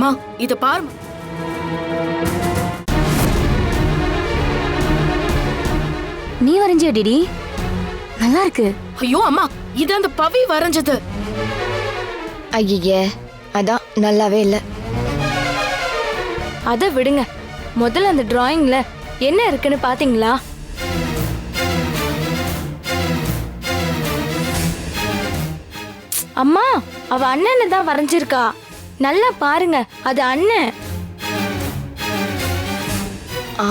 அம்மா இத பாரு. நீ வரைஞ்சியா டிடி? நல்லா இருக்கு. ஐயோ அம்மா, இது அந்த பவி வரைஞ்சது. ஐயே, அதான் நல்லாவே இல்ல. அத விடுங்க, முதல்ல அந்த டிராயிங்ல என்ன இருக்குன்னு பாத்தீங்களா? அம்மா, அவ அண்ணனை தான் வரைஞ்சிருக்கா. நல்லா பாருங்க, அது அண்ணன்.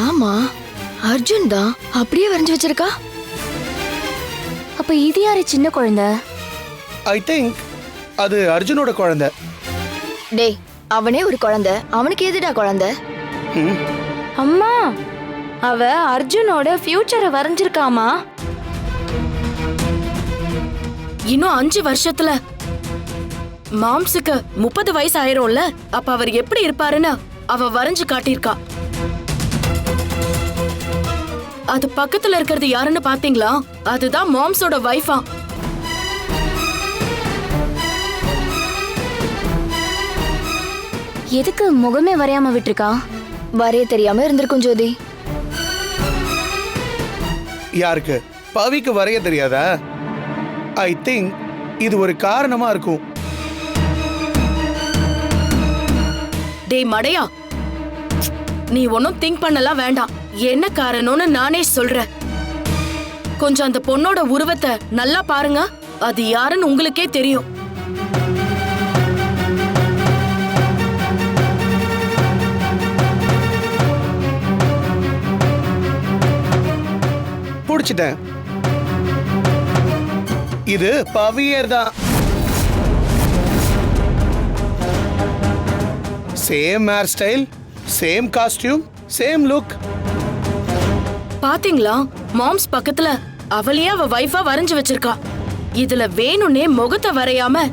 ஆமா, அர்ஜுன் தான் அப்படியே வரைஞ்சு வச்சிருக்கா. அப்ப இது யாரு சின்ன குழந்தை? ஐ திங்க் அது அர்ஜுனோட குழந்தை. டேய், அவனே ஒரு குழந்தை, அவனுக்கு எதுடா குழந்தை? அம்மா, அவ அர்ஜுனோட ஃபியூச்சரை வரைஞ்சிருக்காமா. இன்னும் 5 வருஷத்துல மாம்ஸுக்கு 30 வயசு ஆயிரும்ல. அப்ப அவர் எப்படி இருப்பாருன்னு அவ வரைஞ்சு காட்டியிருக்கா. அது பக்கத்துல இருக்கிறது யாருன்னு பாத்தீங்களா? அதுதான் மாம்ஸோட வைஃபா. எதுக்கு முகமே வரையாம விட்டுருக்கா? வரைய தெரியாம இருந்திருக்கும் ஜோதி. யாருக்கு? பவிக்கு வரைய தெரியாதா? ஐ திங்க் இது ஒரு காரணமா இருக்கும். டேய் மடையா, நீ ஒன்னும் திங்க் பண்ணலாம் வேண்டாம். என்ன காரணம்னு நானே சொல்றேன். கொஞ்சம் அந்த பொண்ணோட உருவத்தை நல்லா பாருங்க. அது யாருன்னு உங்களுக்கே தெரியும். புடிச்சிட்டேன். இது பவியர் தான். Same hair style, same costume, same look. பாத்தீங்களா? மாம்ஸ் பக்கத்துல அவளையே அவ வைஃபா வரைஞ்சு வச்சிருக்கா. இதுல வேணும்னே முகத்தை வரையாம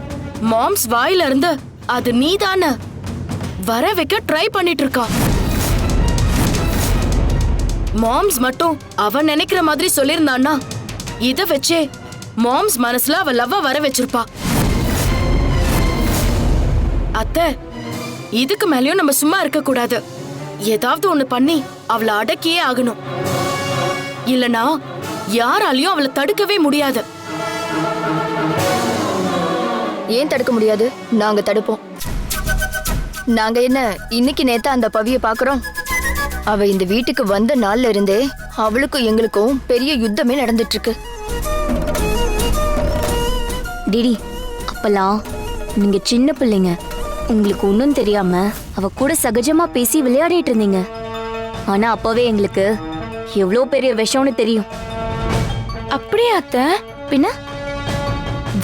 மாம்ஸ் வாயில இருந்து அது நீதான வர வைக்க ட்ரை பண்ணிட்டு இருக்கா. மாம்ஸ் மட்டும் அவ நினைக்கிற மாதிரி சொல்லிருந்தான்னா இத வச்சே மாம்ஸ் மனசுல அவ லவ்வ வர வச்சிருப்பா. அத்தை, இதுக்கு மேலயும் நம்ம சும்மா இருக்க கூடாது. ஏதாவது ஒண்ணு பண்ணி அவளை அடக்கியே ஆகணும். இல்லனா யாராலையும் அவளை தடுக்கவே முடியாது. ஏன் தடுக்க முடியாது? நாங்க தடுப்போம். நாங்க என்ன இன்னைக்கு நேத்தா அந்த பவிய பாக்குறோம்? அவ இந்த வீட்டுக்கு வந்த நாள்ல இருந்தே அவளுக்கும் எங்களுக்கும் பெரிய யுத்தமே நடந்துட்டு இருக்கு. டிடி, அப்பலாம் நீங்க சின்ன பிள்ளைங்க, உங்களுக்கு ஒன்றும் தெரியாம அவ கூட சகஜமா பேசி விளையாடிட்டு இருந்தீங்க. ஆனா அப்பவே எங்களுக்கு எவ்வளோ பெரிய விஷம்னு தெரியும். அப்படியே அத்தை? பின்ன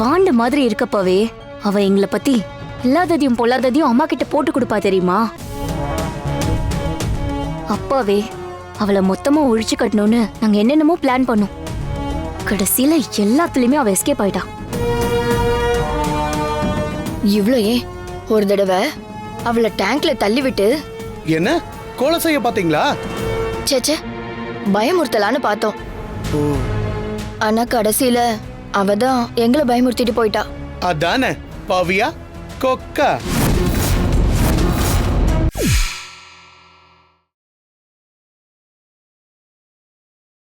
வாண்ட மாதிரி இருக்கப்பவே அவ எங்களை பத்தி இல்லாததையும் பொல்லாததையும் அம்மா கிட்ட போட்டு கொடுப்பா தெரியுமா? அப்பாவே அவளை மொத்தமா ஒழிச்சு கட்டணும்னு நாங்க என்னென்னமோ பிளான் பண்ணோம். கடைசியில எல்லாத்துலயுமே அவ எஸ்கேப் ஆயிட்டா. இவ்ளோ ஏன் ஒரு தடவை அவளை டேங்க்ல தள்ளி விட்டு என்ன கொலை செய்ய பாத்தீங்களா? சேச்சே, பயமுறுத்தலான்னு பார்த்தோம். ஆனா கடைசியில அவதான் எங்களை பயமுறுத்திட்டு போயிட்டா. அதானே பவியா கொக்கா.